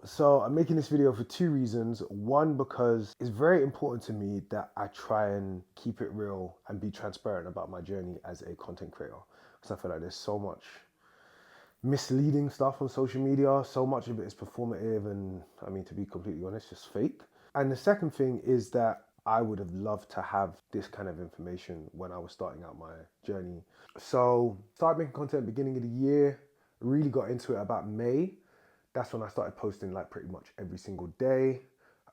So I'm making this video for two reasons. One, because it's very important to me that I try and keep it real and be transparent about my journey as a content creator. Because I feel like there's so much misleading stuff on social media. So much of it is performative and, I mean, to be completely honest, just fake. And the second thing is that I would have loved to have this kind of information when I was starting out my journey. So started making content beginning of the year, really got into it about May. That's when I started posting like pretty much every single day.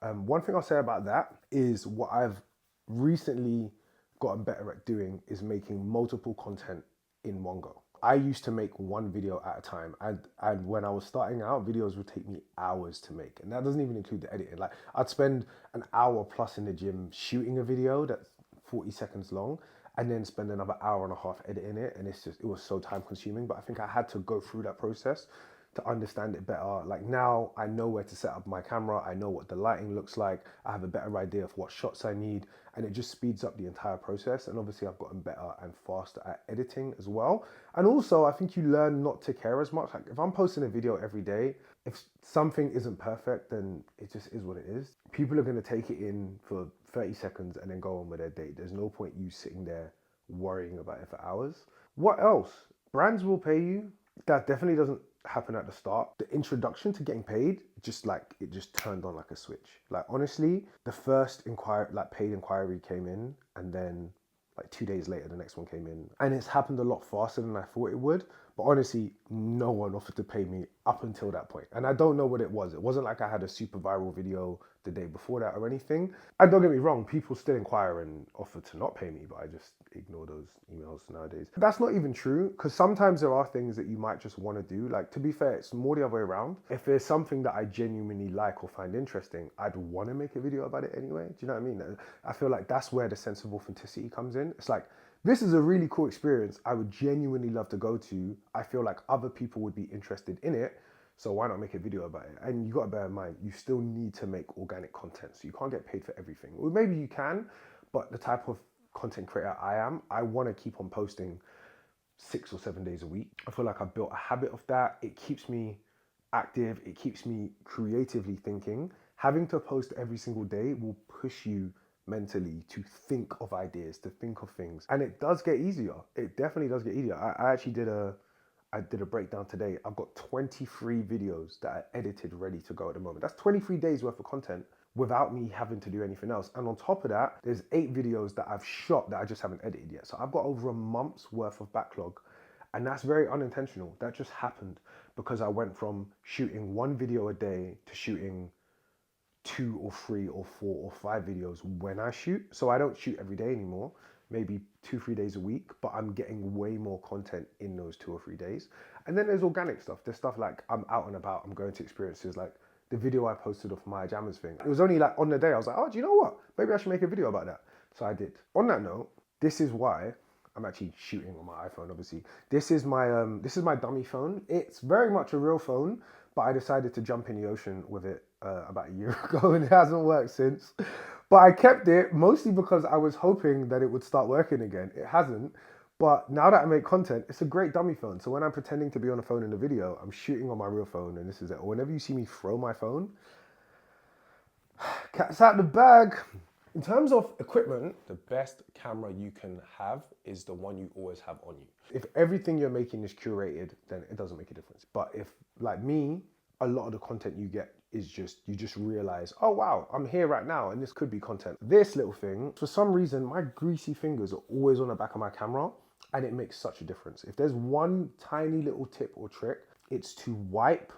One thing I'll say about that is what I've recently gotten better at doing is making multiple content in one go. I used to make one video at a time, and when I was starting out, videos would take me hours to make, and that doesn't even include the editing. Like I'd spend an hour plus in the gym shooting a video that's 40 seconds long, and then spend another hour and a half editing it, and it was so time consuming. But I think I had to go through that process to understand it better. Like now I know where to set up my camera, I know what the lighting looks like, I have a better idea of what shots I need, and it just speeds up the entire process. And obviously I've gotten better and faster at editing as well. And also I think you learn not to care as much. Like if I'm posting a video every day, if something isn't perfect, then it just is what it is. People are going to take it in for 30 seconds and then go on with their day. There's no point you sitting there worrying about it for hours. What else? Brands will pay you. That definitely doesn't happen at the start. The introduction to getting paid, it just turned on like a switch. Like honestly, the first inquiry, like paid inquiry came in, and then like 2 days later the next one came in, and it's happened a lot faster than I thought it would. But honestly, no one offered to pay me up until that point, and I don't know what it was. It wasn't like I had a super viral video the day before that or anything. And don't get me wrong, people still inquire and offer to not pay me, but I just ignore those emails nowadays. That's not even true, because sometimes there are things that you might just want to do. Like, to be fair, it's more the other way around. If there's something that I genuinely like or find interesting, I'd want to make a video about it anyway. Do you know what I mean? I feel like that's where the sense of authenticity comes in. It's like, this is a really cool experience I would genuinely love to go to. I feel like other people would be interested in it, so why not make a video about it? And you got to bear in mind, you still need to make organic content, so you can't get paid for everything. Or maybe you can, but the type of content creator I am, I want to keep on posting 6 or 7 days a week. I feel like I've built a habit of that. It keeps me active. It keeps me creatively thinking. Having to post every single day will push you mentally to think of ideas, to think of things. And it does get easier. It definitely does get easier. I actually did a breakdown today. I've got 23 videos that are edited, ready to go at the moment. That's 23 days worth of content without me having to do anything else. And on top of that, there's 8 videos that I've shot that I just haven't edited yet. So I've got over a month's worth of backlog. And that's very unintentional. That just happened because I went from shooting 1 video a day to shooting 2 or 3 or 4 or 5 videos when I shoot. So I don't shoot every day anymore, maybe 2-3 days a week, but I'm getting way more content in those 2 or 3 days. And then there's organic stuff. There's stuff like I'm out and about, I'm going to experiences, like the video I posted of my jammers thing. It was only like on the day I was like, oh, do you know what? Maybe I should make a video about that. So I did. On that note, this is why I'm actually shooting on my iPhone, obviously. This is my dummy phone. It's very much a real phone, but I decided to jump in the ocean with it about a year ago, and it hasn't worked since. But I kept it mostly because I was hoping that it would start working again. It hasn't. But now that I make content, it's a great dummy phone. So when I'm pretending to be on a phone in the video, I'm shooting on my real phone, and this is it. Or whenever you see me throw my phone, cat's out the bag. In terms of equipment, the best camera you can have is the one you always have on you. If everything you're making is curated, then it doesn't make a difference. But if, like me, a lot of the content you get is you just realize, oh wow, I'm here right now and this could be content. This little thing, for some reason, my greasy fingers are always on the back of my camera, and it makes such a difference. If there's one tiny little tip or trick, it's to wipe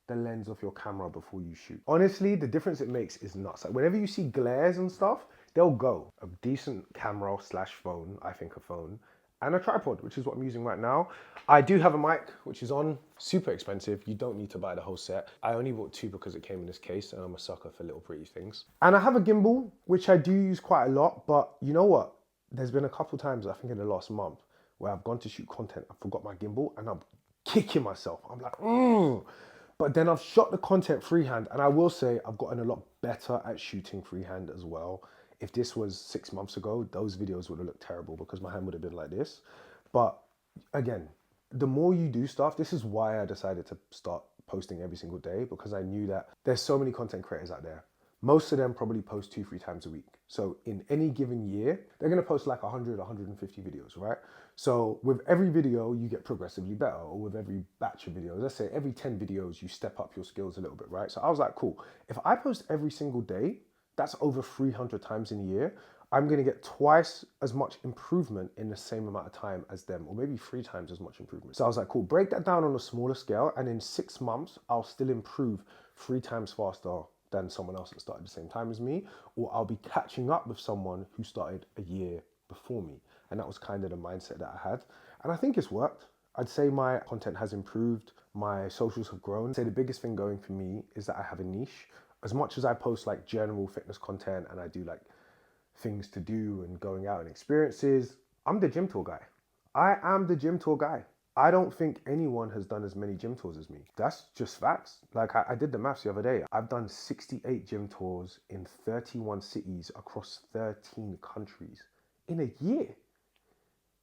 the lens of your camera before you shoot. Honestly, the difference it makes is nuts. Like whenever you see glares and stuff, they'll go. A decent camera slash phone, I think a phone, and a tripod, which is what I'm using right now. I do have a mic, which is on, super expensive. You don't need to buy the whole set. I only bought 2 because it came in this case, and I'm a sucker for little pretty things. And I have a gimbal, which I do use quite a lot, but you know what? There's been a couple times, I think in the last month, where I've gone to shoot content, I forgot my gimbal, and I'm kicking myself. I'm like, But then I've shot the content freehand, and I will say I've gotten a lot better at shooting freehand as well. If this was 6 months ago, those videos would have looked terrible because my hand would have been like this. But again, the more you do stuff, this is why I decided to start posting every single day because I knew that there's so many content creators out there. Most of them probably post 2-3 times a week. So in any given year, they're gonna post like 100, 150 videos, right? So with every video, you get progressively better, or with every batch of videos, let's say every 10 videos, you step up your skills a little bit, right? So I was like, cool, if I post every single day, that's over 300 times in a year. I'm gonna get twice as much improvement in the same amount of time as them, or maybe 3 times as much improvement. So I was like, cool, break that down on a smaller scale, and in 6 months, I'll still improve 3 times faster than someone else that started the same time as me, or I'll be catching up with someone who started a year before me. And that was kind of the mindset that I had. And I think it's worked. I'd say my content has improved, my socials have grown. I'd say the biggest thing going for me is that I have a niche. As much as I post like general fitness content and I do like things to do and going out and experiences, I'm the gym tour guy. I am the gym tour guy. I don't think anyone has done as many gym tours as me. That's just facts. Like I did the maths the other day. I've done 68 gym tours in 31 cities across 13 countries in a year.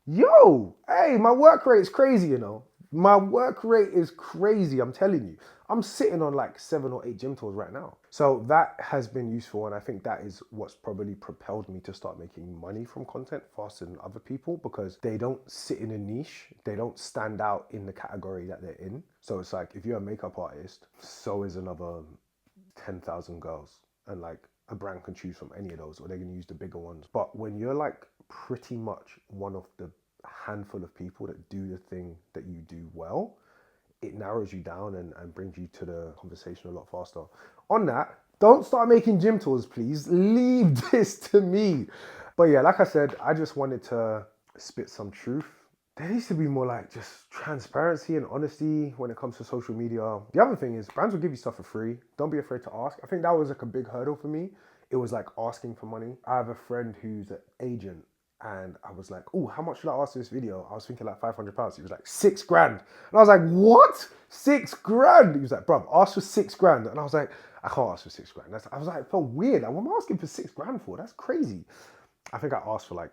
Yo, hey, my work rate is crazy, you know. My work rate is crazy, I'm telling you. I'm sitting on like 7 or 8 gym tours right now. So that has been useful, and I think that is what's probably propelled me to start making money from content faster than other people, because they don't sit in a niche, they don't stand out in the category that they're in. So it's like, if you're a makeup artist, so is another 10,000 girls, and like a brand can choose from any of those, or they're gonna use the bigger ones. But when you're like pretty much one of the handful of people that do the thing that you do well, it narrows you down and brings you to the conversation a lot faster. On that, don't start making gym tours, please. Leave this to me. But yeah, like I said, I just wanted to spit some truth. There needs to be more like just transparency and honesty when it comes to social media. The other thing is, brands will give you stuff for free. Don't be afraid to ask. I think that was like a big hurdle for me. It was like asking for money. I have a friend who's an agent, and I was like, oh, how much should I ask for this video? I was thinking like £500. He was like, 6 grand. And I was like, what? 6 grand? He was like, bruv, ask for 6 grand. And I was like, I can't ask for 6 grand. I was like, it felt weird. Like, what am I asking for 6 grand for? That's crazy. I think I asked for like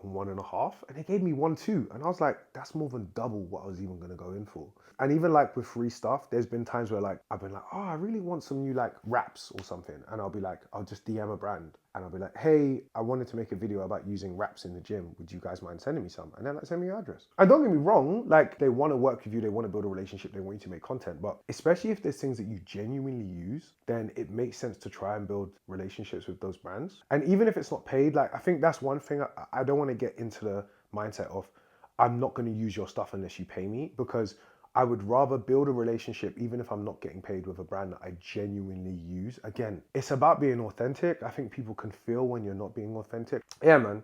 1.5, and they gave me 1.2, and I was like, that's more than double what I was even gonna go in for. And even like with free stuff, there's been times where like I've been like, oh, I really want some new like wraps or something, and I'll be like, I'll just DM a brand and I'll be like, hey, I wanted to make a video about using wraps in the gym, would you guys mind sending me some? And then like, send me your address. And don't get me wrong, like they want to work with you, they want to build a relationship, they want you to make content, but especially if there's things that you genuinely use, then it makes sense to try and build relationships with those brands. And even if it's not paid, like I think that's one thing. I don't want to get into the mindset of I'm not going to use your stuff unless you pay me, because I would rather build a relationship even if I'm not getting paid with a brand that I genuinely use. Again, it's about being authentic. I think people can feel when you're not being authentic. Yeah, man.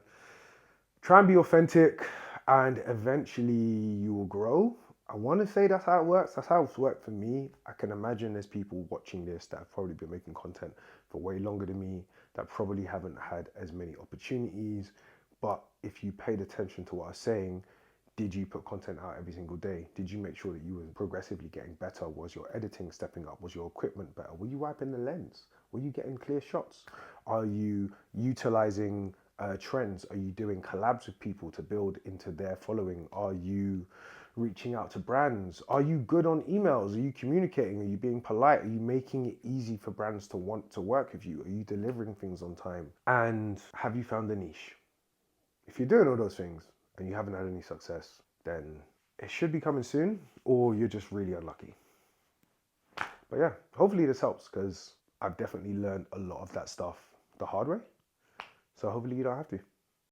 Try and be authentic, and eventually you will grow. I want to say that's how it works. That's how it's worked for me. I can imagine there's people watching this that have probably been making content for way longer than me, that probably haven't had as many opportunities. But if you paid attention to what I was saying, did you put content out every single day? Did you make sure that you were progressively getting better? Was your editing stepping up? Was your equipment better? Were you wiping the lens? Were you getting clear shots? Are you utilizing trends? Are you doing collabs with people to build into their following? Are you reaching out to brands? Are you good on emails? Are you communicating? Are you being polite? Are you making it easy for brands to want to work with you? Are you delivering things on time? And have you found a niche? If you're doing all those things and you haven't had any success, then it should be coming soon, or you're just really unlucky. But yeah, hopefully this helps, because I've definitely learned a lot of that stuff the hard way. So hopefully you don't have to.